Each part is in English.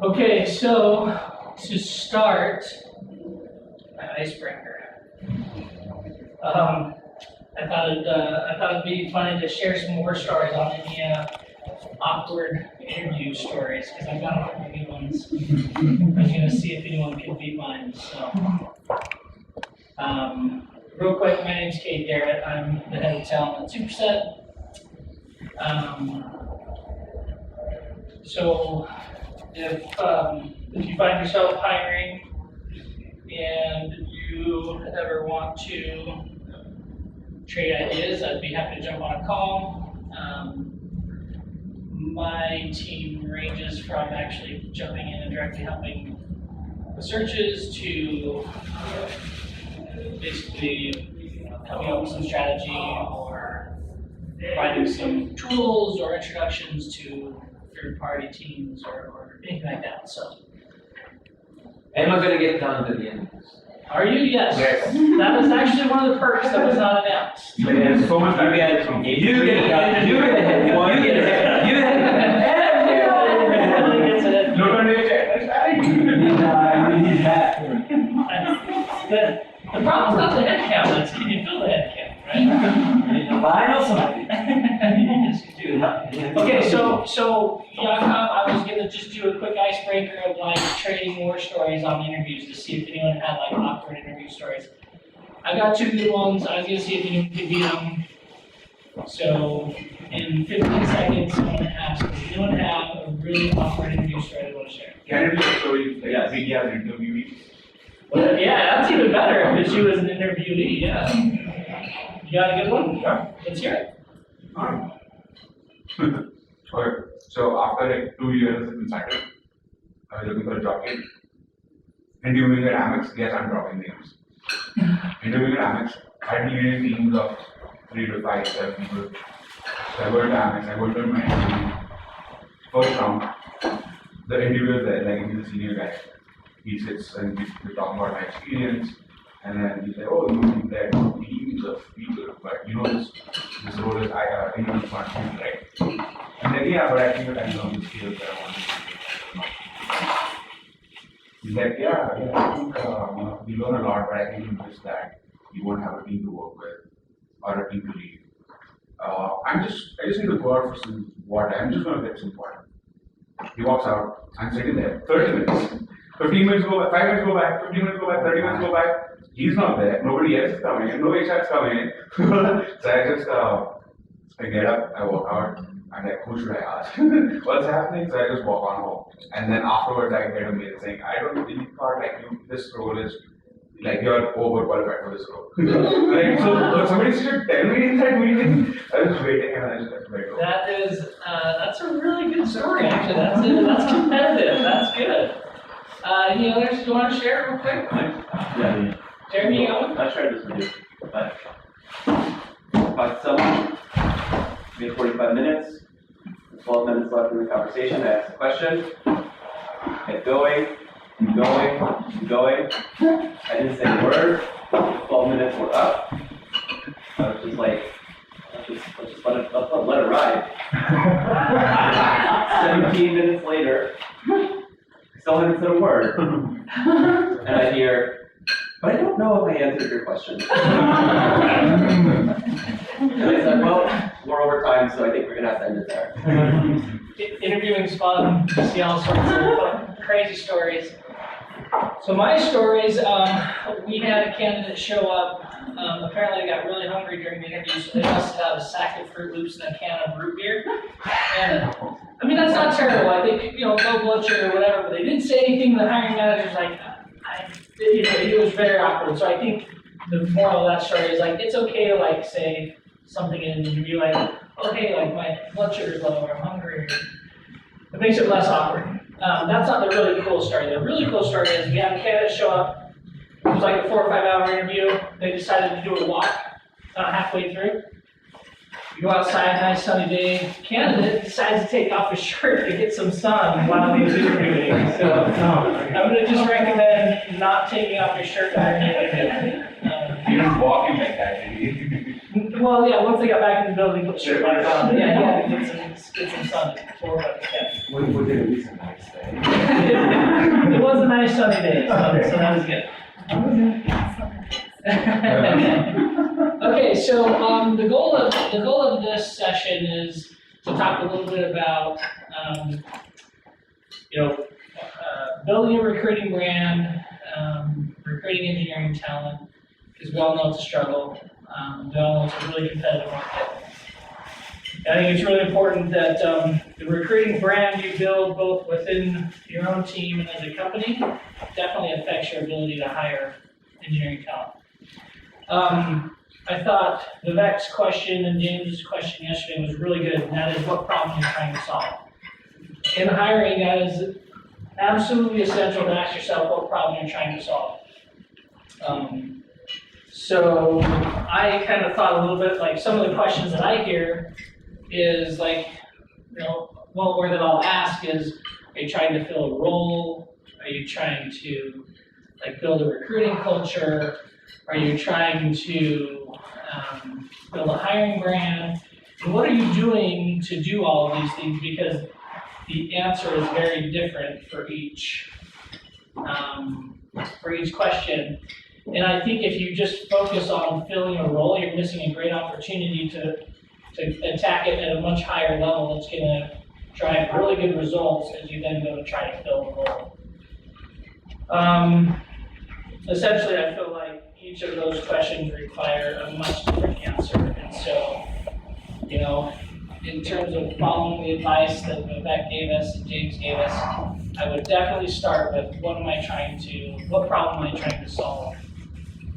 Okay, so to start, an icebreaker. I thought it'd be funny to share some more stories on any awkward interview stories because I've got a couple good ones. I'm gonna see if anyone can beat mine. So, real quick, my name's Kate Garrett. I'm the head of talent at 2%. So, if you find yourself hiring and you ever want to trade ideas, I'd be happy to jump on a call. My team ranges from actually jumping in and directly helping with searches to basically coming up with some strategy or providing some tools or introductions to third-party teams or anything like that. So, am I going to get done at the end of this? Are you? Yes. That was actually one of the perks that was not announced. There's so much you get from you get ahead. You get ahead. You get ahead. You get ahead. No, no, the problem's not the head count, it's can you fill the head count, right? I know somebody. Yes, you do. Okay, so Jakob, I was gonna just do a quick icebreaker of like trading war stories on interviews to see if anyone had like awkward interview stories. I got two good ones. I was gonna see if anyone could beat them. So in 15 seconds, I'm gonna ask, does anyone have a really awkward interview story they want to share? Can it be a story like media interviewee? Well, yeah, that's even better if she was an interviewee, yeah. You got a good one? Yeah. Let's hear it. Okay. So after like 2 years in Saturn, I was looking for a job kit. Interviewing at Amex, yes, I'm dropping names. Interviewing at Amex, I needed teams of 3 to 5, 7 people. So I go to Amex, I go to my interview. First round, the interviewer there, like he's a senior guy. He sits and we talk about my experience, and then he's like, "Oh, you need that teams of people, but you know this role is interview function, right?" And then yeah, but I think that I know the skills that I want to do. He's like, "Yeah, I think we learn a lot, but I think you miss that you won't have a team to work with or a team to lead. I just need to go out for some water. I'm just going to get some water." He walks out. I'm sitting there. 30 minutes. 15 minutes go by, 5 minutes go by, 15 minutes go by, 30 minutes go by. He's not there. Nobody else is coming in. No HR is coming in. So I just I get up, I walk out. I'm like, who should I ask? What's happening? So I just walk on home. And then afterwards, I get a mail saying, I don't really thought like this role is like you're overqualified for this role. Like, so somebody should tell me in that meeting. I was waiting and I just left my door. That's a really good story, actually. That's competitive. That's good. Any others you want to share real quick? Yeah. Jeremy, you got one? I shared this with you. But talked to someone, we had 45 minutes, 12 minutes left in the conversation. I asked a question, kept going. I didn't say a word. 12 minutes were up. I was just like, let's just let it ride. 17 minutes later, still haven't said a word. And I hear, but I don't know if I answered your question. And I said, well, we're over time, so I think we're going to have to end it there. Interviewing's fun. You see all sorts of fun, crazy stories. So my stories, we had a candidate show up. Apparently, they got really hungry during the interview, so they must have a sack of Fruit Loops and a can of root beer. And I mean, that's not terrible. I think, low blood sugar or whatever, but they didn't say anything. The hiring manager's like, it was very awkward. So I think the moral of that story is like, it's okay to like say something in an interview like, oh hey, like my blood sugar's low or I'm hungry. It makes it less awkward. That's not the really cool story. The really cool story is we had a candidate show up. It was like a 4 or 5 hour interview. They decided to do a walk halfway through. You go outside, nice sunny day. Candidate decides to take off his shirt to get some sun while he's interviewing. So I'm going to just recommend not taking off your shirt during the interview. He was walking like that, did he? Well, yeah, once they got back in the building, put the shirt back on. Yeah, he had to get get some sun before we're about to catch. Was it at least a nice day? It was a nice sunny day, so that was good. Okay, so the goal of this session is to talk a little bit about building a recruiting brand, recruiting engineering talent, because we all know it's a struggle. We all know it's a really competitive market. I think it's really important that the recruiting brand you build both within your own team and as a company definitely affects your ability to hire engineering talent. I thought Vivek's question and James's question yesterday was really good, and that is what problem you're trying to solve. In hiring, that is absolutely essential to ask yourself what problem you're trying to solve. So I kind of thought a little bit like some of the questions that I hear is like, or that I'll ask is, are you trying to fill a role? Are you trying to like build a recruiting culture? Are you trying to build a hiring brand? And what are you doing to do all of these things? Because the answer is very different for each question. And I think if you just focus on filling a role, you're missing a great opportunity to attack it at a much higher level that's going to drive really good results as you then go to try to fill the role. Essentially, I feel like each of those questions require a much different answer. And so, in terms of following the advice that Vivek gave us and James gave us, I would definitely start with what problem am I trying to solve?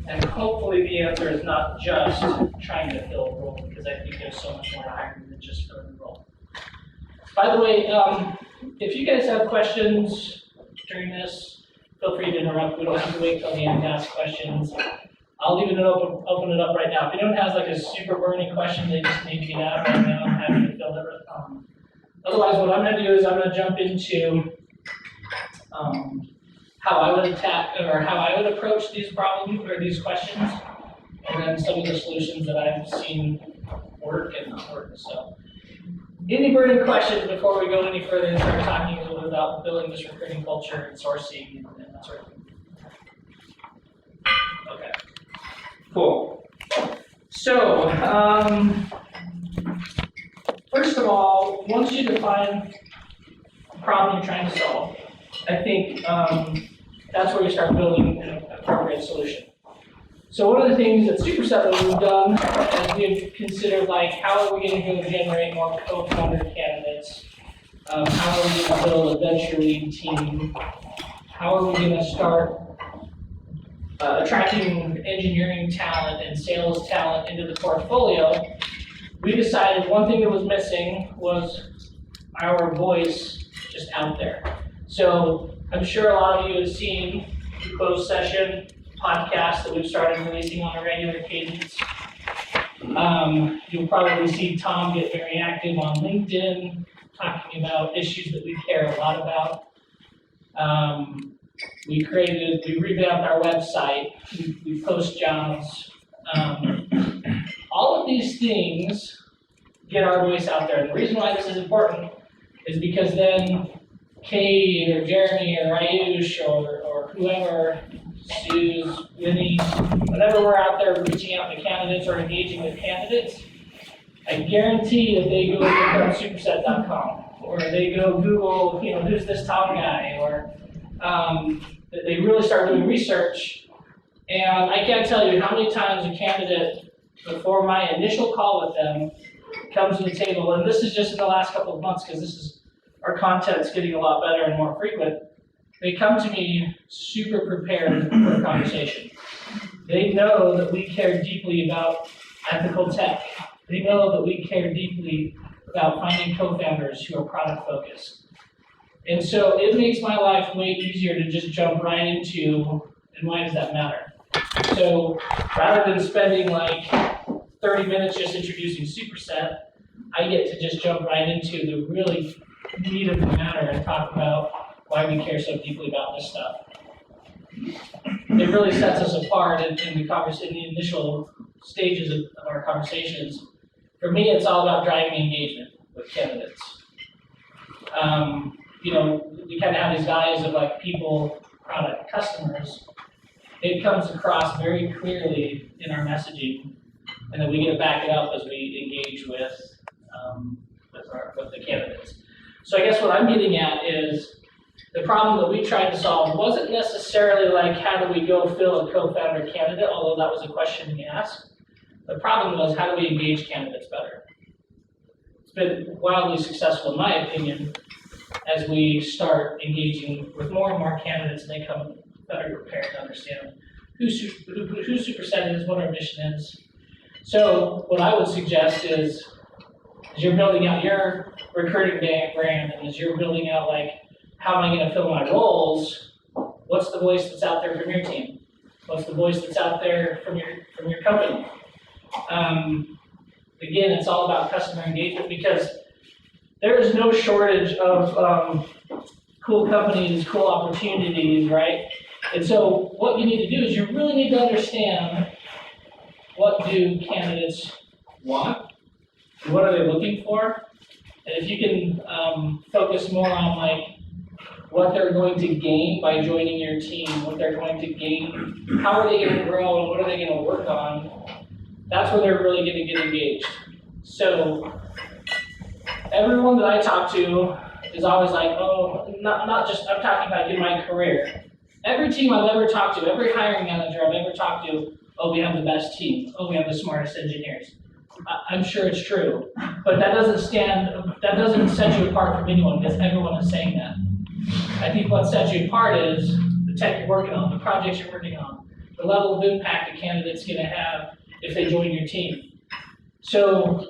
And hopefully the answer is not just trying to fill a role, because I think there's so much more to hiring than just filling a role. By the way, if you guys have questions during this, feel free to interrupt. We don't have to wait till the end to ask questions. I'll leave it open it up right now. If anyone has like a super burning question they just need to get out right now, I'm happy to fill it. Otherwise, what I'm going to do is I'm going to jump into how I would attack or how I would approach these problems or these questions, and then some of the solutions that I've seen work and not work. So, any burning questions before we go any further and start talking a little bit about building this recruiting culture and sourcing and that sort of thing? Okay, cool. So, first of all, once you define the problem you're trying to solve, I think that's where you start building an appropriate solution. So one of the things at Superset that we've done is we've considered like how are we going to go generate more co-founder candidates? How are we going to build a venture lead team? How are we going to start attracting engineering talent and sales talent into the portfolio? We decided one thing that was missing was our voice just out there. So I'm sure a lot of you have seen the closed session podcast that we've started releasing on a regular cadence. You'll probably see Tom get very active on LinkedIn, talking about issues that we care a lot about. We revamped our website, we post jobs. All of these things get our voice out there. And the reason why this is important is because then Kate or Jeremy or Ayush or whoever, Suze, Winnie, whenever we're out there reaching out to candidates or engaging with candidates, I guarantee that they go look on superset.com or they go Google, who's this Tom guy, or that they really start doing research. And I can't tell you how many times a candidate, before my initial call with them, comes to the table, and this is just in the last couple of months because our content's getting a lot better and more frequent. They come to me super prepared for a conversation. They know that we care deeply about ethical tech. They know that we care deeply about finding co-founders who are product focused. And so it makes my life way easier to just jump right into, and why does that matter? So rather than spending like 30 minutes just introducing Superset, I get to just jump right into the really meat of the matter and talk about why we care so deeply about this stuff. It really sets us apart in the initial stages of our conversations. For me, it's all about driving engagement with candidates. you know, we kind of have these values of like people, product, customers. It comes across very clearly in our messaging, and then we get to back it up as we engage with the candidates. So I guess what I'm getting at is the problem that we tried to solve wasn't necessarily like how do we go fill a co-founder candidate, although that was a question we asked. The problem was how do we engage candidates better? It's been wildly successful in my opinion as we start engaging with more and more candidates and they come better prepared to understand who Superset is, what our mission is. So what I would suggest is, as you're building out your recruiting brand and as you're building out like, how am I gonna fill my roles, what's the voice that's out there from your team? What's the voice that's out there from your company? Again, it's all about customer engagement because there is no shortage of cool companies, cool opportunities, right? And so what you need to do is you really need to understand what do candidates want, and what are they looking for, and if you can focus more on like what they're going to gain by joining your team, what they're going to gain, how are they going to grow, and what are they going to work on, that's where they're really going to get engaged. So everyone that I talk to is always like, oh, not just, I'm talking about in my career. Every team I've ever talked to, every hiring manager I've ever talked to, oh, we have the best team. Oh, we have the smartest engineers. I'm sure it's true, but that doesn't set you apart from anyone because everyone is saying that. I think what sets you apart is the tech you're working on, the projects you're working on, the level of impact a candidate's gonna have if they join your team. So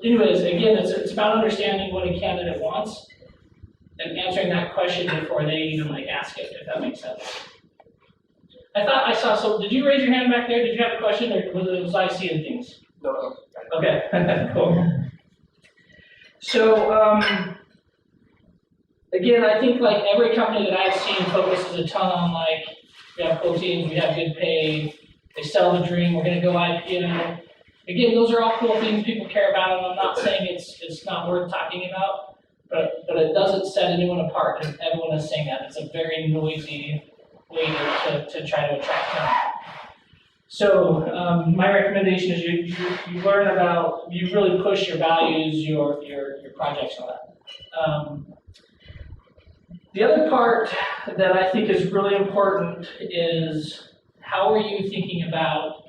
anyways, again, it's about understanding what a candidate wants and answering that question before they even like ask it, if that makes sense. I thought I saw some, did you raise your hand back there? Did you have a question or was I seeing things? No. Okay, cool. So, again, I think like every company that I've seen focuses a ton on like, we have cool teams, we have good pay, they sell the dream, we're gonna go IPO. Again, those are all cool things people care about, and I'm not saying it's not worth talking about, but it doesn't set anyone apart because everyone is saying that. It's a very noisy way to try to attract talent. So my recommendation is you learn about, you really push your values, your projects, and all that. The other part that I think is really important is how are you thinking about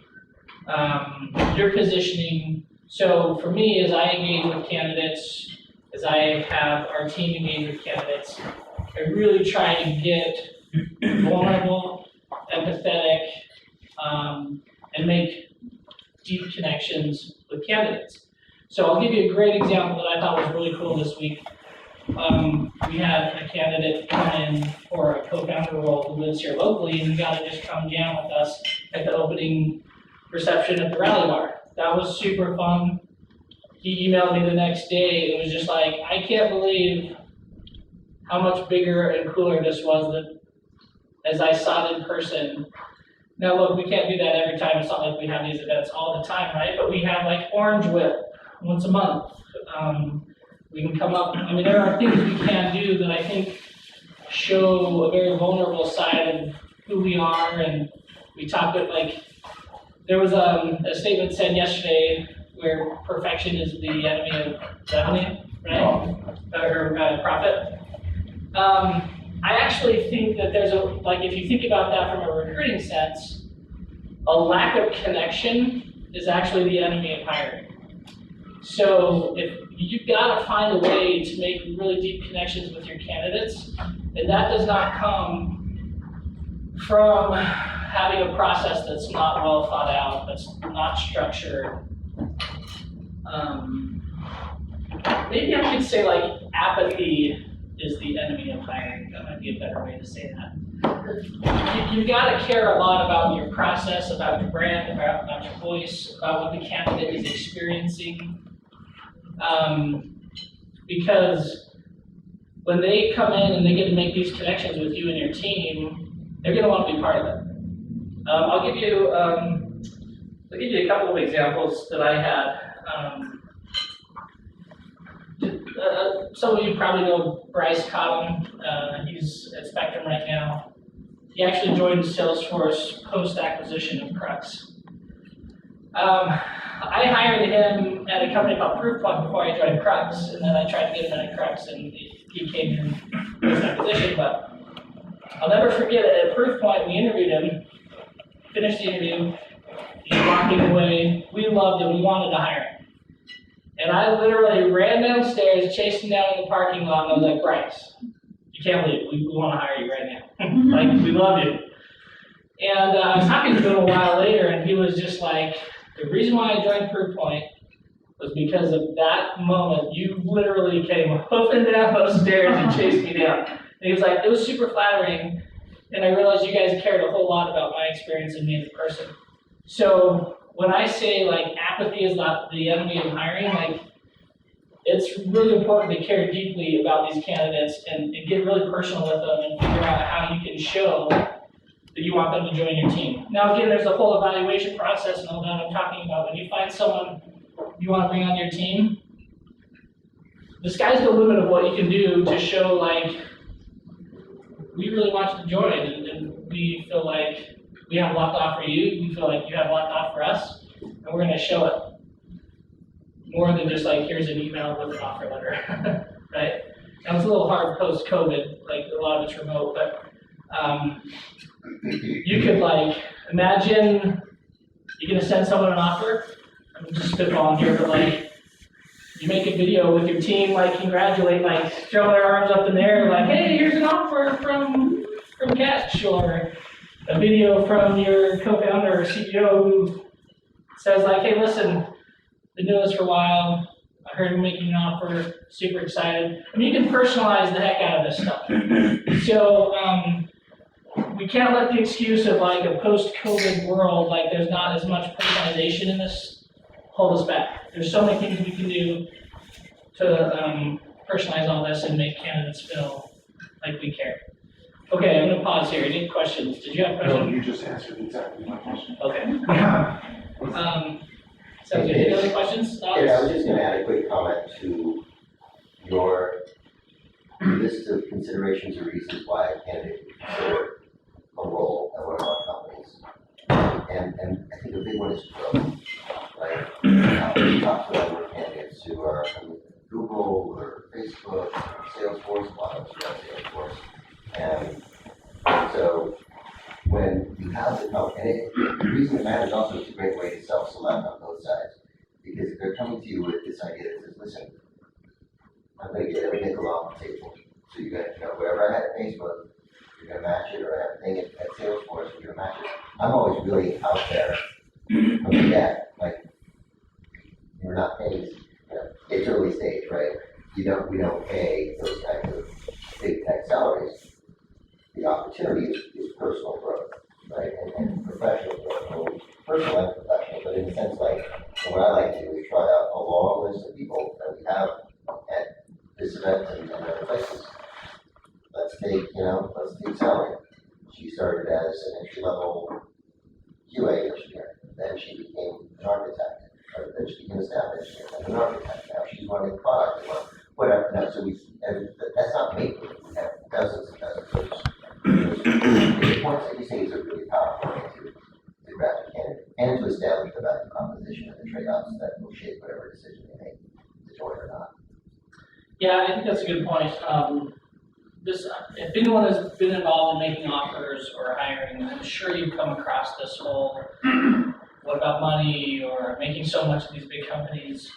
your positioning. So for me, as I engage with candidates, as I have our team engage with candidates, I really try to get vulnerable, empathetic, and make deep connections with candidates. So I'll give you a great example that I thought was really cool this week. We had a candidate come in for a co-founder role who lives here locally, and he got to just come jam with us at the opening reception at the Rally Bar. That was super fun. He emailed me the next day. It was just like, I can't believe how much bigger and cooler this was than as I saw it in person. Now look, we can't do that every time. It's not like we have these events all the time, right? But we have like Orange Whip once a month. We can come up, I mean, there are things we can do that I think show a very vulnerable side of who we are, and we talk about like, there was a statement said yesterday where perfection is the enemy of revenue, right? Or profit. I actually think that there's if you think about that from a recruiting sense, a lack of connection is actually the enemy of hiring. So if you've got to find a way to make really deep connections with your candidates, and that does not come from having a process that's not well thought out, that's not structured. Maybe I could say like apathy is the enemy of hiring. That might be a better way to say that. You've got to care a lot about your process, about your brand, about your voice, about what the candidate is experiencing. Because when they come in and they get to make these connections with you and your team, they're going to want to be part of it. I'll give you a couple of examples that I had. some of you probably know Bryce Cotton. He's at Spectrum right now. He actually joined Salesforce post-acquisition of Crux. I hired him at a company called Proofpoint before I joined Crux, and then I tried to get him at Crux, and he came in post-acquisition. But I'll never forget it. At Proofpoint, we interviewed him, finished the interview, he's walking away. We loved him. We wanted to hire him. And I literally ran downstairs, chased him down in the parking lot, and I was like, Bryce, you can't leave. We want to hire you right now. Like, we love you. And I was talking to him a while later, and he was just like, the reason why I joined Proofpoint was because of that moment. You literally came hoofing down those stairs and chased me down. And he was like, it was super flattering, and I realized you guys cared a whole lot about my experience and me as a person. So when I say like apathy is not the enemy of hiring, like it's really important to care deeply about these candidates and get really personal with them and figure out how you can show that you want them to join your team. Now again, there's a whole evaluation process and all that I'm talking about. When you find someone you want to bring on your team, the sky's the limit of what you can do to show like, we really want you to join and we feel like we have a lot to offer you, we feel like you have a lot to offer us, and we're gonna show it. More than just like, here's an email with an offer letter, right? Now it's a little hard post-COVID, like a lot of it's remote, but you could like, imagine you're gonna send someone an offer, I'm just spitballing here, but like, you make a video with your team, like congratulate, like throw their arms up in the air, like, hey, here's an offer from Catch, or a video from your co-founder or CEO who says like, hey, listen, been doing this for a while, I heard you're making an offer, super excited. I mean, you can personalize the heck out of this stuff. So we can't let the excuse of like a post-COVID world, like there's not as much personalization in this, hold us back. There's so many things we can do to personalize all this and make candidates feel like we care. Okay, I'm gonna pause here. Any questions? Did you have a No, question? you just answered exactly my question. Okay. Sounds good. Any other questions? Thoughts? Yeah, I was just gonna add a quick comment to your list of considerations or reasons why a candidate would consider a role at one of our companies. And I think a big one is growth, right? We talk to a number of candidates who are from Google or Facebook, or Salesforce, a lot of us are on Salesforce. And so when you have the company, and the reason it matters also is a great way to self-select on both sides. Because if they're coming to you with this idea that says, listen, I'm gonna get every nickel off the table. So you're gonna, wherever I had at Facebook, you're gonna match it, or I have a thing at Salesforce, you're gonna match it. I'm always really out there from the get, like, we're not paying, it's early stage, right? We don't pay those kinds of big tech salaries. The opportunity is personal growth, right, and professional growth, well, personal and professional, but in a sense, like, what I like to do is try out a long list of people that we have at this event and other places. Let's take Sally. She started as an entry-level QA engineer, then she became an architect, or then she became a staff engineer, then an architect, now she's running product, whatever, and that's not me, we have dozens and dozens of those. The points that you say is a really powerful way to grab a candidate and to establish the value proposition and the trade-offs that will shape whatever decision they make to join or not. Yeah, I think that's a good point. If anyone has been involved in making offers or hiring, I'm sure you've come across this whole, what about money, or making so much of these big companies.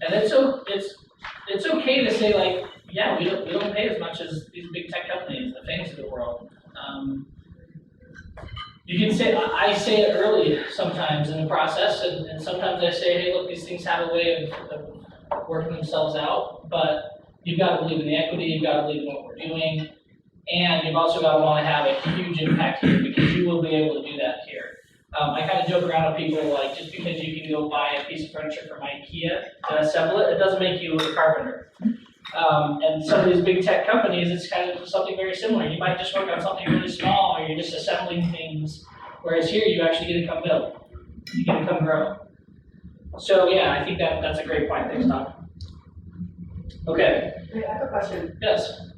And it's okay to say like, yeah, we don't pay as much as these big tech companies, the FANGs of the world. You can say, I say it early sometimes in the process, and sometimes I say, hey, look, these things have a way of working themselves out, but you've got to believe in the equity, you've got to believe in what we're doing, and you've also got to want to have a huge impact here, because you will be able to do that here. I kind of joke around with people, like, just because you can go buy a piece of furniture from IKEA to assemble it, it doesn't make you a carpenter. And some of these big tech companies, it's kind of something very similar. You might just work on something really small, or you're just assembling things, whereas here you actually get to come build. You get to come grow. So yeah, I think that's a great point. Thanks, Tom. Okay, Wait, I have a question. yes.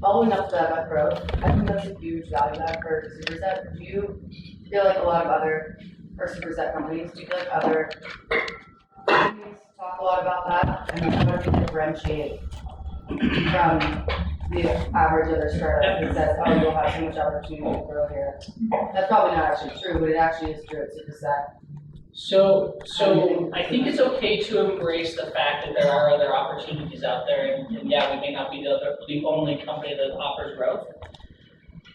Following up to that about growth, I think that's a huge value add for superset. Do you feel like a lot of other, or superset companies, do you feel like other companies talk a lot about that? And how do you differentiate from the average other startup that says, oh, you'll have so much opportunity to grow here? That's probably not actually true, but it actually is true at superset. So I think it's okay to embrace the fact that there are other opportunities out there, and yeah, we may not be the only company that offers growth.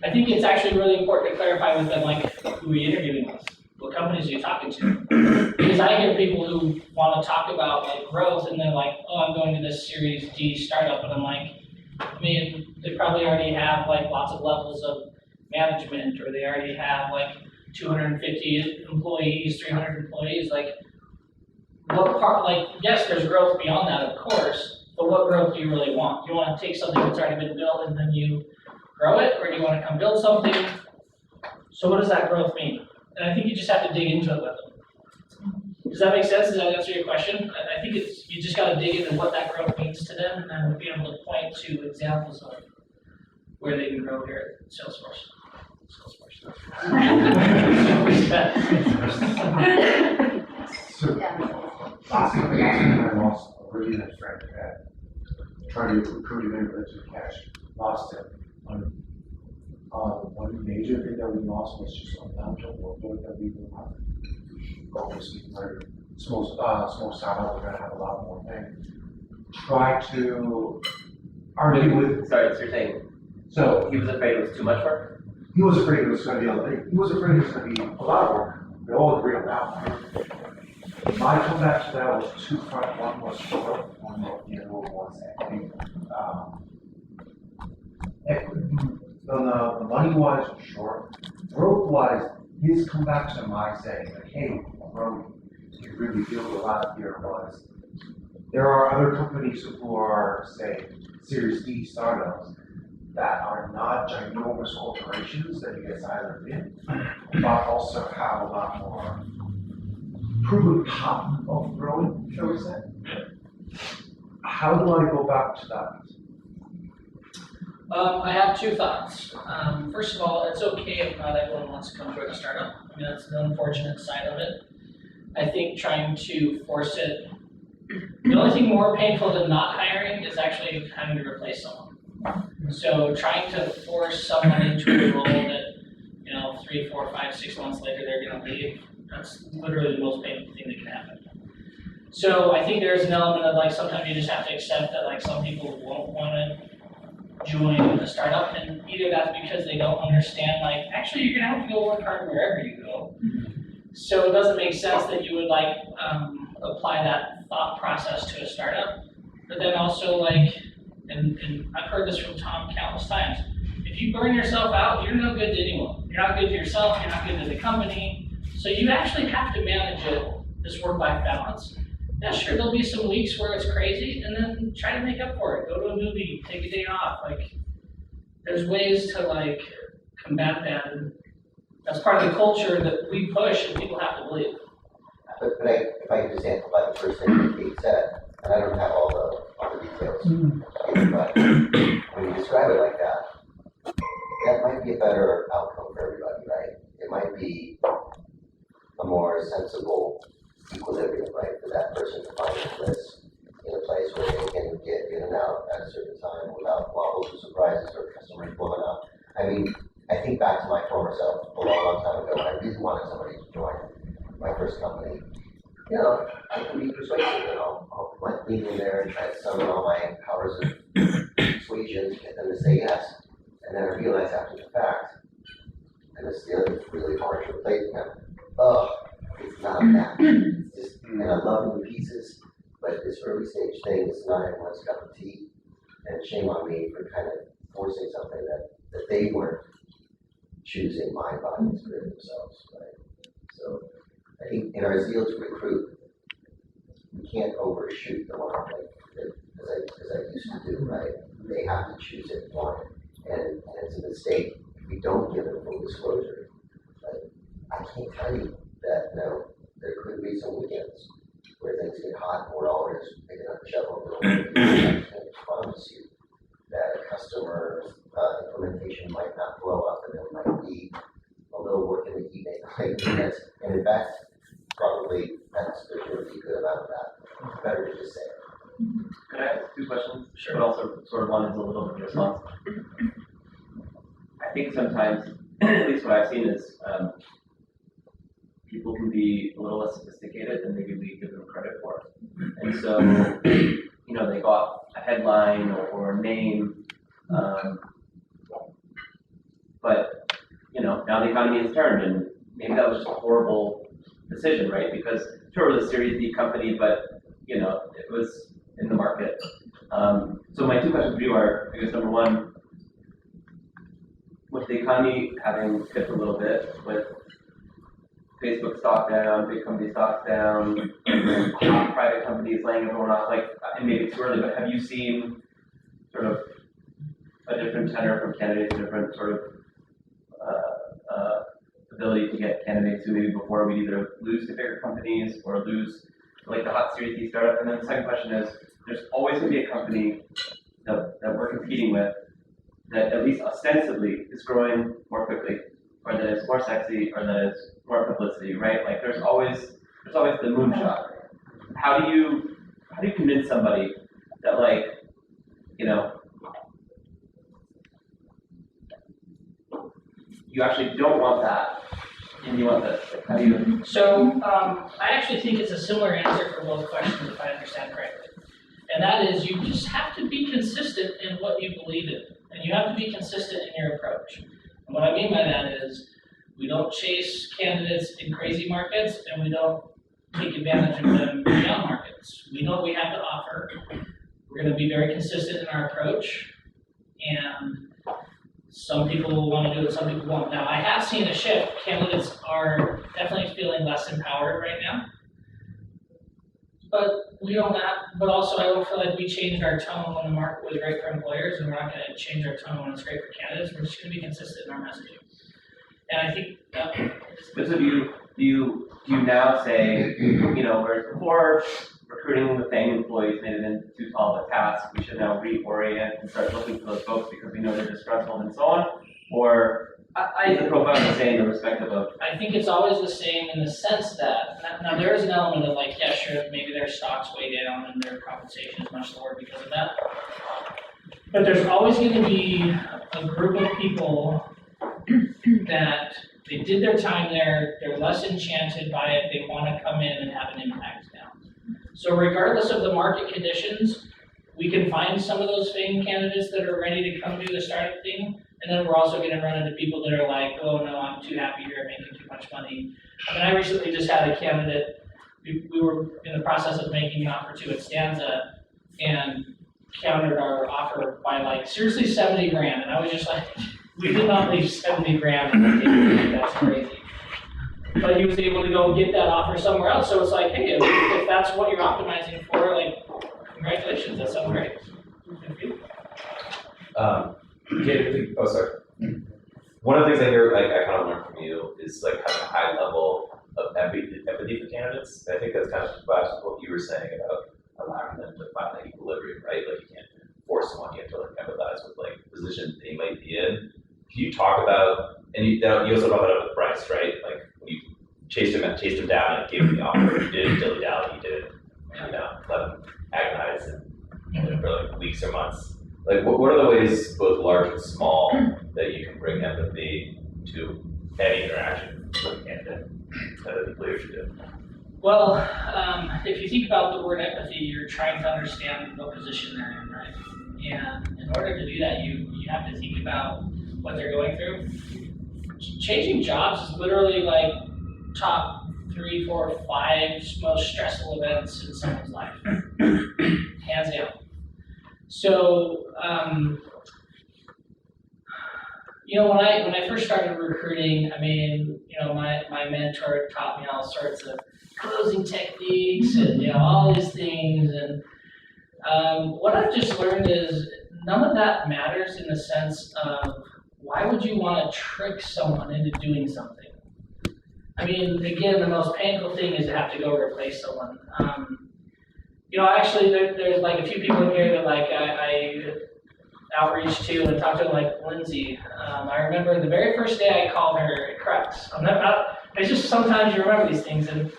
I think it's actually really important to clarify with them, like, who are you interviewing with? What companies are you talking to? Because I hear people who want to talk about like growth, and they're like, oh, I'm going to this Series D startup, and I'm like, I mean, they probably already have like lots of levels of management, or they already have like 250 employees, 300 employees, like, what part, like, yes, there's growth beyond that, of course, but what growth do you really want? Do you want to take something that's already been built and then you grow it, or do you want to come build something? So what does that growth mean? And I think you just have to dig into it with them. Does that make sense? Does that answer your question? I think it's, you just gotta dig into what that growth means to them, and then be able to point to examples of where they can grow here at Salesforce. So, last time I lost a really nice friend at trying to recruit him into cash, lost him. One major thing that we lost was just amount of workload that we will have. Obviously, we're small startup, we're gonna have a lot more things. Try to argue with. Sorry, so you're saying, So he was afraid it was too much work? he was afraid it was gonna be he was afraid it was gonna be a lot of work. We all agree on that. My comeback to that was two front. One was short, one was the other one was equity. The money wise was short. Growth wise, his comeback to my saying like, hey, bro, you really build a lot here was there are other companies who are, say, Series D startups that are not ginormous corporations that you guys either been, but also have a lot more proven path of growing, shall we say. How do I go back to that? I have two thoughts. First of all, it's okay if not everyone wants to come join a startup. I mean, that's the unfortunate side of it. I think trying to force it, the only thing more painful than not hiring is actually having to replace someone. So trying to force someone into a role that, 3, 4, 5, 6 months later they're gonna leave, that's literally the most painful thing that can happen. So I think there's an element of like, sometimes you just have to accept that like some people won't wanna join a startup, and either that's because they don't understand, like, actually you're gonna have to go work hard wherever you go. So it doesn't make sense that you would like apply that thought process to a startup. But then also like, and I've heard this from Tom countless times, if you burn yourself out, you're no good to anyone. You're not good to yourself, you're not good to the company. So you actually have to manage it, this work-life balance. Yeah, sure, there'll be some weeks where it's crazy, and then try to make up for it. Go to a movie, take a day off. Like, there's ways to like combat that, and that's part of the culture that we push, and people have to believe. But if I could just amplify the first thing that Kate said, and I don't have all the details, but when you describe it like that, that might be a better outcome for everybody, right? It might be a more sensible equilibrium, right, for that person to find a place in a place where they can get in and out at a certain time without wobbles or surprises or customers blowing up. I mean, I think back to my former self a long time ago when I really wanted somebody to join my first company. I can be persuasive, I'll like lean in there and try to summon all my powers of persuasion to get them to say yes. And then I realized after the fact, and it's really hard to replace them. It's not that. It's just, and I love them to pieces, but this early stage thing is not everyone's cup of tea. And shame on me for kind of forcing something that they weren't choosing mind, body, and spirit themselves, right? So I think in our zeal to recruit, we can't overshoot the mark as I used to do, right? They have to choose it one. And it's a mistake if we don't give them full disclosure. But I can't tell you that there could be some weekends where things get hot, more dollars, picking up the shovel. I promise you that a customer's implementation might not blow up, and there might be a little work in the heat, and in fact, probably there's going to be a good amount of that. It's better to just say it. Could I ask two questions? Sure. But also sort of one is a little bit of a response. I think sometimes, at least what I've seen is, people can be a little less sophisticated than maybe we give them credit for. And so, you know, they got a headline or a name, but, you know, now the economy has turned, and maybe that was just a horrible decision, right? Because sure, it was a Series D company, but, you know, it was in the market. So my two questions for you are, I guess, number one, with the economy having tipped a little bit, with Facebook stock down, big company stocks down, private companies laying everyone off, like, and maybe it's too early, but have you seen sort of a different tenor from candidates, a different sort of ability to get candidates who maybe before we either lose to bigger companies or lose like the hot Series D startup? And then the second question is, there's always going to be a company that we're competing with that at least ostensibly is growing more quickly, or that is more sexy, or that is more publicity, right? Like there's always the moonshot. How do you convince somebody that, like, you know, you actually don't want that and you want this? Like, how do you? So I actually think it's a similar answer for both questions, if I understand correctly. And that is, you just have to be consistent in what you believe in, and you have to be consistent in your approach. And what I mean by that is, we don't chase candidates in crazy markets, and we don't take advantage of them in down markets. We know what we have to offer. We're going to be very consistent in our approach, and some people will want to do it, some people won't. Now, I have seen a shift. Candidates are definitely feeling less empowered right now. But but also I don't feel like we changed our tone when the market was great for employers, and we're not going to change our tone when it's great for candidates. We're just going to be consistent in our messaging. And I think. But so do you now say, you know, whereas before recruiting the FANG employees made it into too tall of a task, we should now reorient and start looking for those folks because we know they're disgruntled and so on? Or is the profile the same irrespective of? I think it's always the same in the sense that, now there is an element of like, yeah, sure, maybe their stock's way down and their compensation is much lower because of that. But there's always going to be a group of people that they did their time there, they're less enchanted by it, they want to come in and have an impact now. So regardless of the market conditions, we can find some of those FANG candidates that are ready to come do the startup thing. And then we're also going to run into people that are like, oh no, I'm too happy here, I'm making too much money. I mean, I recently just had a candidate, we were in the process of making an offer to at Stanza, and countered our offer by like, seriously, 70 grand. And I was just like, we did not leave 70 grand, that's crazy. But he was able to go get that offer somewhere else. So it's like, hey, if that's what you're optimizing for, like, congratulations, that sounds great. One of the things I hear, like, I kind of learned from you is like having a high level of empathy for candidates. And I think that's kind of what you were saying about allowing them to find that equilibrium, right? Like you can't force someone, you have to like empathize with like the position they might be in. Can you talk about, and you also talk about it with Bryce, right? Like when you chased him down and gave him the offer, you didn't dilly-dally, you didn't, you know, let him agonize and for like weeks or months. Like, what are the ways, both large and small, that you can bring empathy to any interaction with a candidate that a employer should do? Well, if you think about the word empathy, you're trying to understand what position they're in, right? And in order to do that, you have to think about what they're going through. Changing jobs is literally like top 3, 4, 5 most stressful events in someone's life, hands down. So, you know, when I first started recruiting, I mean, you know, my mentor taught me all sorts of closing techniques and, you know, all these things. And what I've just learned is none of that matters in the sense of why would you want to trick someone into doing something? I mean, again, the most painful thing is to have to go replace someone. You know, actually, there's like a few people in here that like I outreach to and talk to, like Lindsay. I remember the very first day I called her at Crux. It's just sometimes you remember these things, and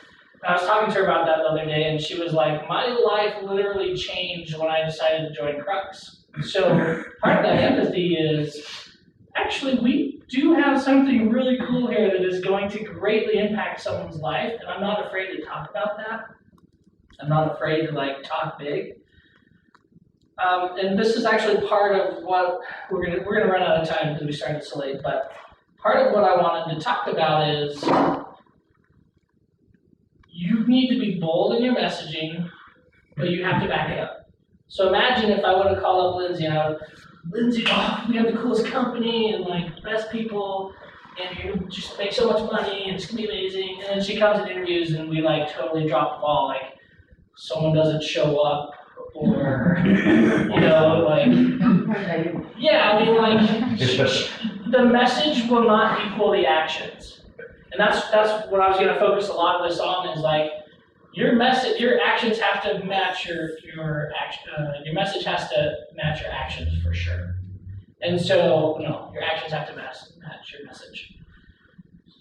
I was talking to her about that the other day, and she was like, my life literally changed when I decided to join Crux. So part of that empathy is, actually, we do have something really cool here that is going to greatly impact someone's life, and I'm not afraid to talk about that. I'm not afraid to like talk big. And this is actually part of what we're gonna run out of time because we started so late, but part of what I wanted to talk about is you need to be bold in your messaging, but you have to back it up. So imagine if I would have called up Lindsay and I would, Lindsay, oh, we have the coolest company and like the best people, and you just make so much money and it's gonna be amazing. And then she comes and interviews and we like totally drop the ball, like someone doesn't show up or, you know, like, yeah, I mean, like, the message will not equal the actions. And that's what I was gonna focus a lot of this on is like, your actions have to match your message has to match your actions for sure. And so, no, your actions have to match your message.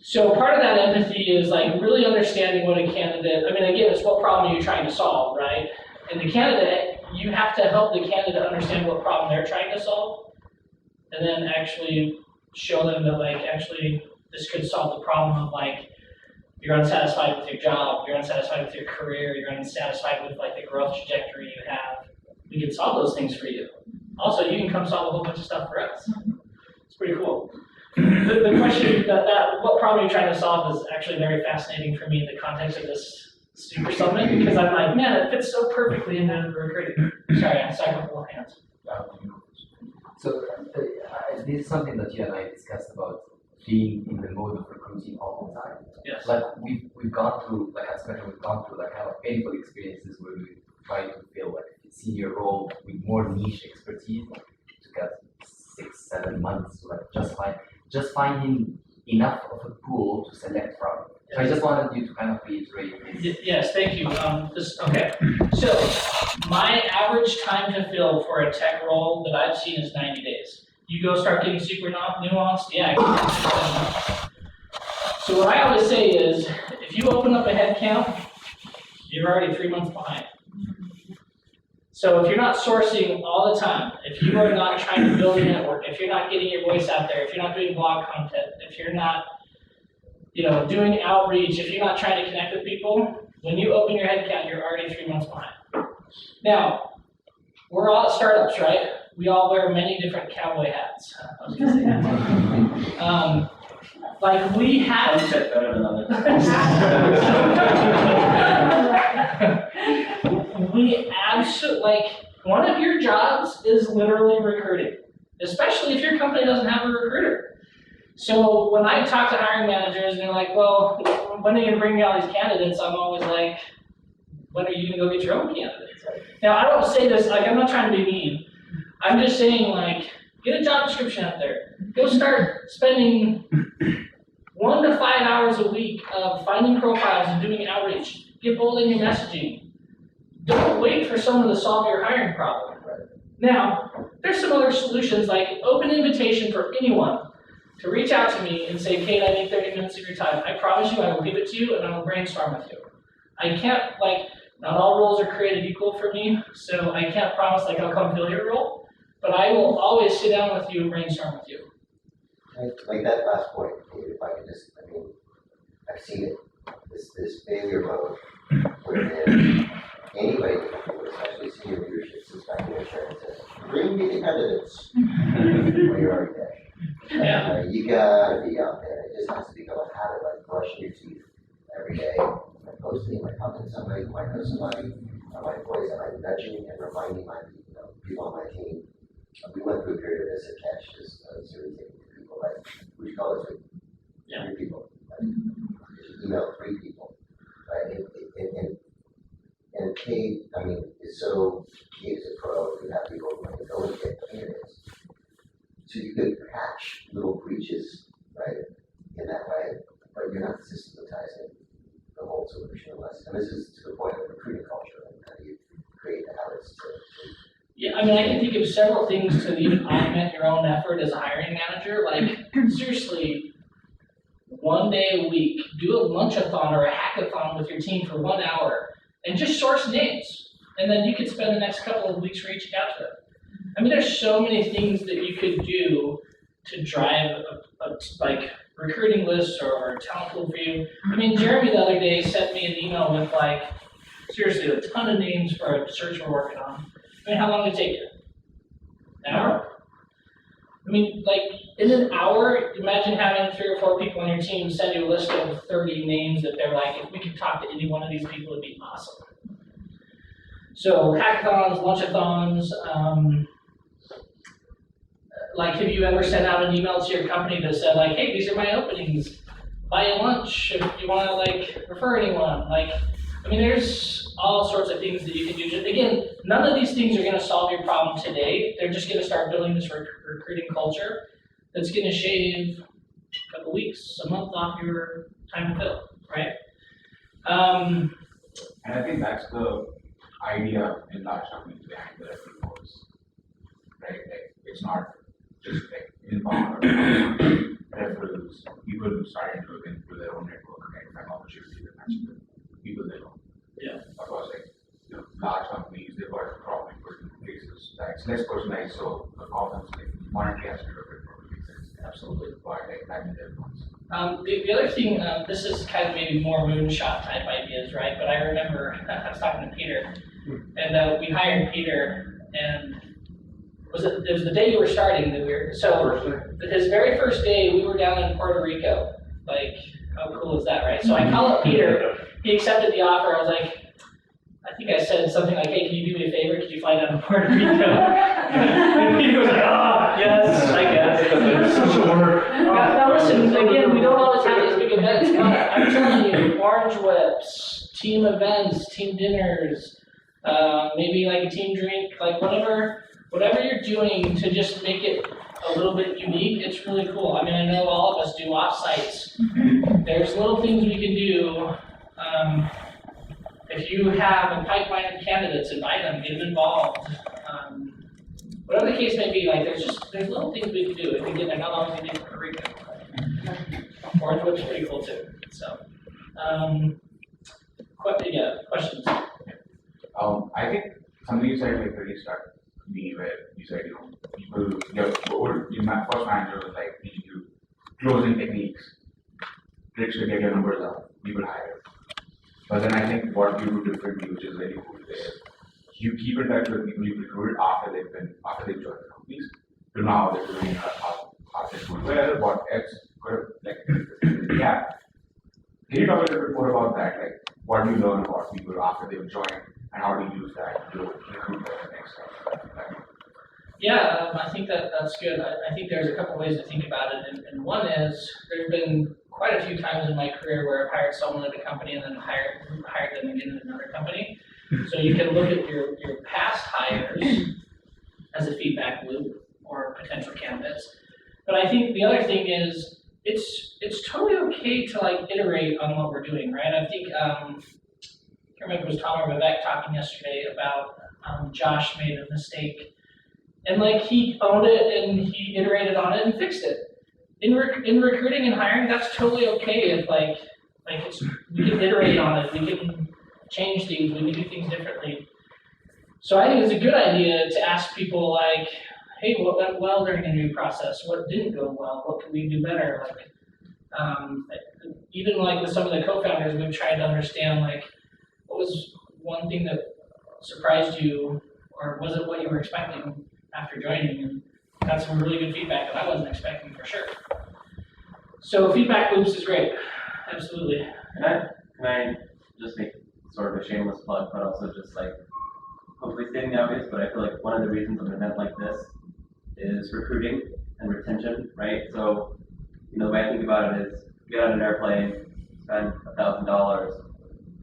So part of that empathy is like really understanding what a candidate, I mean, again, it's what problem are you trying to solve, right? And the candidate, you have to help the candidate understand what problem they're trying to solve, and then actually show them that like, actually, this could solve the problem of like, you're unsatisfied with your job, you're unsatisfied with your career, you're unsatisfied with like the growth trajectory you have. We can solve those things for you. Also, you can come solve a whole bunch of stuff for us. It's pretty cool. The question that what problem you're trying to solve is actually very fascinating for me in the context of this super summit, because I'm like, man, it fits so perfectly into recruiting. Sorry, I saw a couple of hands. So this is something that you and I discussed about being in the mode of recruiting all the time. Yes. Like we've gone through, like as mentioned, we've gone through like kind of painful experiences where we try to fill like a senior role with more niche expertise. It took us 6-7 months to like just finding enough of a pool to select from. So I just wanted you to kind of reiterate this. Yes, thank you. Okay, so my average time to fill for a tech role that I've seen is 90 days. You go start getting super nuanced, yeah. So what I always say is, if you open up a head count, you're already 3 months behind. So if you're not sourcing all the time, if you are not trying to build a network, if you're not getting your voice out there, if you're not doing blog content, if you're not doing outreach, if you're not trying to connect with people, when you open your head count, you're already 3 months behind. Now, we're all at startups, right? We all wear many different cowboy hats. I was gonna say that. Like we have. One set better than others. We absolutely, like, one of your jobs is literally recruiting, especially if your company doesn't have a recruiter. So when I talk to hiring managers and they're like, well, when are you gonna bring me all these candidates? I'm always like, when are you gonna go get your own candidates? Now, I don't say this, like, I'm not trying to be mean. I'm just saying, like, get a job description out there. Go start spending 1 to 5 hours a week of finding profiles and doing outreach. Get bold in your messaging. Don't wait for someone to solve your hiring problem. Now, there's some other solutions, like open invitation for anyone to reach out to me and say, Kate, I need 30 minutes of your time. I promise you I will give it to you and I will brainstorm with you. I can't, like, not all roles are created equal for me, so I can't promise, like, I'll come fill your role, but I will always sit down with you and brainstorm with you. Like that last point, if I could just, I mean, I've seen it, this failure mode, where anybody, especially senior leadership, sits back in their chair and says, bring me the candidates. Well, you're already there. Yeah. You gotta be out there. It just has to become a habit, like brushing your teeth every day. By posting, by talking to somebody who might know somebody, my voice, and I'm nudging and reminding my people on my team. We went through a period of this at Catch, just irritating to people, like, we should call this week. 3 people. Like, email 3 people. Right? And Kate, I mean, is so Kate is a pro to have people who go and get candidates. So you could patch little breaches, right, in that way, but you're not systematic. this is to the point of recruiting culture, and how do you create the habits to Yeah, I mean, I can think of several things to even augment your own effort as a hiring manager. Like, seriously, one day a week, do a lunchathon or a hackathon with your team for 1 hour and just source names. And then you could spend the next couple of weeks reaching out to them. I mean, there's so many things that you could do to drive like recruiting lists or talent pool for you. I mean, Jeremy the other day sent me an email with like, seriously, a ton of names for a search we're working on. I mean, how long did it take you? An hour? I mean, like, in an hour, imagine having 3 or 4 people on your team send you a list of 30 names that they're like, if we could talk to any one of these people, it'd be awesome. So hackathons, lunchathons, like, have you ever sent out an email to your company that said like, hey, these are my openings, buy a lunch if you wanna like refer anyone, like, I mean, there's all sorts of things that you can do. Just, again, none of these things are gonna solve your problem today. They're just gonna start building this recruiting culture that's gonna shave a couple weeks, a month off your time to fill, right? And I think that's the idea in large companies behind the referral codes, right? Like, it's not just like inbound referrals, people who started to look into their own network and find opportunities and match them, people they know. Yeah. Of course, like, you know, large companies, they've got probably put in places that's less personalized, so the comments like monetary aspect of it probably makes sense. Absolutely. But like imagine their ones. The other thing, this is kind of maybe more moonshot type ideas, right? But I remember I was talking to Peter, and we hired Peter, and it was the day you were starting that we were, so his very first day, we were down in Puerto Rico. Like, how cool is that, right? So I called up Peter, he accepted the offer, I was like, I think I said something like, hey, can you do me a favor, could you fly down to Puerto Rico? And Peter was like, oh, yes, I guess. Such a work. Now listen, again, we don't always have these big events, but I'm telling you, orange whips, team events, team dinners, maybe like a team drink, like whatever you're doing to just make it a little bit unique, it's really cool. I mean, I know all of us do offsites. There's little things we can do. If you have a pipeline of candidates, invite them, get them involved. Whatever the case may be, like there's little things we can do. And again, they're not always gonna be Puerto Rico. Orange whip's pretty cool too. So, questions? I think something you said like really struck me where you said, you know, people, my first manager was like teaching you closing techniques, tricks to get your numbers up, people hire. But then I think what you do differently, which is very cool, is you keep in touch with people you recruited after they've joined the companies. So now they're doing how they're doing well, what else could have, like, yeah. Can you talk a little bit more about that? Like, what do you learn about people after they've joined, and how do you use that to recruit them the next step? Yeah, I think that's good. I think there's a couple ways to think about it, and one is there's been quite a few times in my career where I've hired someone at a company and then hired them again at another company. So you can look at your past hires as a feedback loop or potential candidates. But I think the other thing is it's totally okay to like iterate on what we're doing, right? I think I can't remember if it was Tom or Vivek talking yesterday about Josh made a mistake. And like he owned it and he iterated on it and fixed it. In recruiting and hiring, that's totally okay if like it's, we can iterate on it, we can change things, we can do things differently. So I think it's a good idea to ask people like, hey, what went well during the interview process? What didn't go well? What can we do better? Like, even like with some of the co-founders, we've tried to understand like, what was one thing that surprised you, or was it what you were expecting after joining? And got some really good feedback that I wasn't expecting for sure. So feedback loops is great, absolutely. Can I just make sort of a shameless plug, but also just like, hopefully stating the obvious, but I feel like one of the reasons of an event like this is recruiting and retention, right? So, you know, the way I think about it is, get on an airplane, spend $1,000,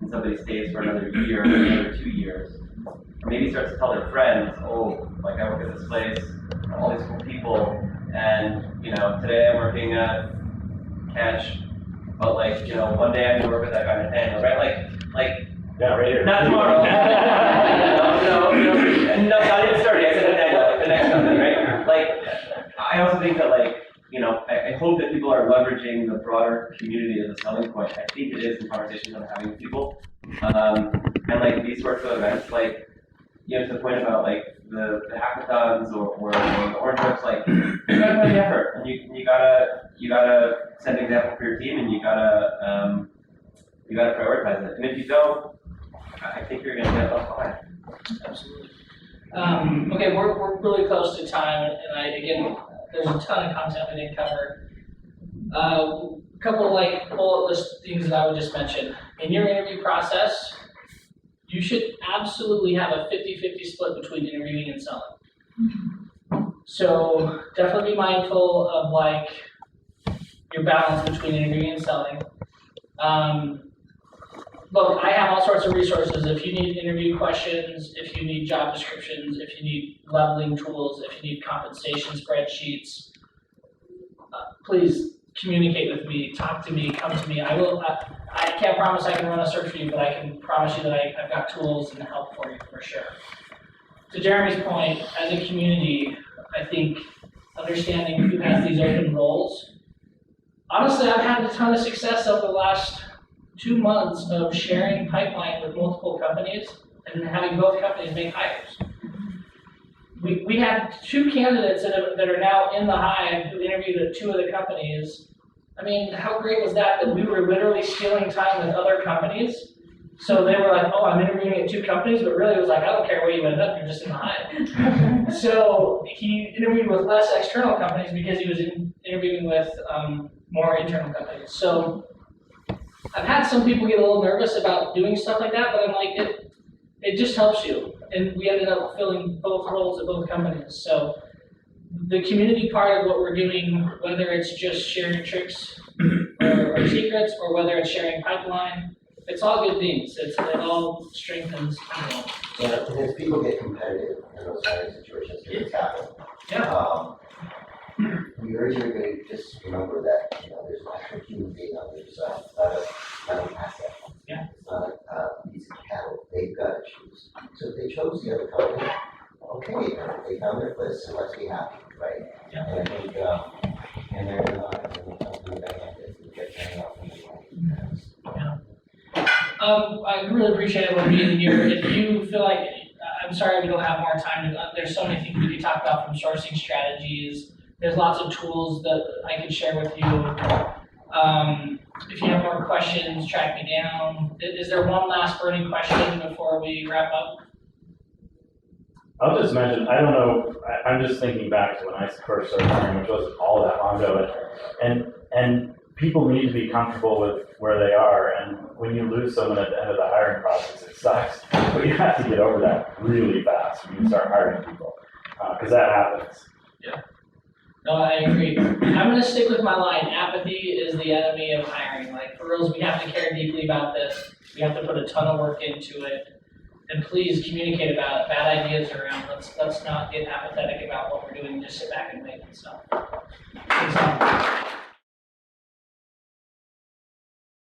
and somebody stays for another year, or another 2 years, or maybe starts to tell their friends, oh, like I work at this place, all these cool people, and, you know, today I'm working at Catch, but like, you know, one day I'm gonna work with that guy Nathaniel, right? Like, Yeah, right here. Not tomorrow. No, not even starting. I said the next company, right? Like, I also think that I hope that people are leveraging the broader community as a selling point. I think it is in conversations I'm having with people. And like these sorts of events, like, to the point about like the hackathons or the orange trips, like, you gotta put in the effort, and you gotta set an example for your team, and you gotta prioritize it. And if you don't, I think you're gonna get left behind. Absolutely. Okay, we're really close to time, and there's a ton of content we didn't cover. A couple of like bullet list things that I would just mention. In your interview process, you should absolutely have a 50-50 split between interviewing and selling. So definitely be mindful of like your balance between interviewing and selling. Look, I have all sorts of resources. If you need interview questions, if you need job descriptions, if you need leveling tools, if you need compensation spreadsheets, please communicate with me, talk to me, come to me. I can't promise I can run a search for you, but I can promise you that I've got tools and help for you for sure. To Jeremy's point, as a community, I think understanding who has these open roles. Honestly, I've had a ton of success over the last 2 months of sharing pipeline with multiple companies and having both companies make hires. We had 2 candidates that are now in the hive who interviewed at 2 of the companies. I mean, how great was that we were literally stealing time with other companies? So they were like, oh, I'm interviewing at 2 companies, but really it was like, I don't care where you end up, you're just in the hive. So he interviewed with less external companies because he was interviewing with more internal companies. So I've had some people get a little nervous about doing stuff like that, but I'm like, it just helps you. And we ended up filling both roles at both companies. So the community part of what we're doing, whether it's just sharing tricks or secrets, or whether it's sharing pipeline, it's all good things. It all strengthens. Yeah, and as people get competitive in those kind of situations, it's happening. Yeah. We urge everybody to just remember that, there's an actual human being on the other side, not an asset. Yeah. It's not a piece of cattle, they've got to choose. So if they chose the other company, okay, they found their place, so let's be happy, right? Yeah. And I think, and they're not going to do that, and get hanging out from the Yeah. I really appreciate everyone being here. If you feel like, I'm sorry we don't have more time, there's so many things we could talk about, from sourcing strategies. There's lots of tools that I could share with you. If you have more questions, track me down. Is there one last burning question before we wrap up? I'll just mention, I don't know, I'm just thinking back to when I first started hiring, which wasn't all that long ago, and people need to be comfortable with where they are, and when you lose someone at the end of the hiring process, it sucks, but you have to get over that really fast when you start hiring people, because that happens. Yeah. No, I agree. I'm going to stick with my line. Apathy is the enemy of hiring. Like, for reals, we have to care deeply about this. We have to put a ton of work into it. And please communicate about it. Bad ideas are around. Let's not get apathetic about what we're doing and just sit back and wait and stuff. Thanks,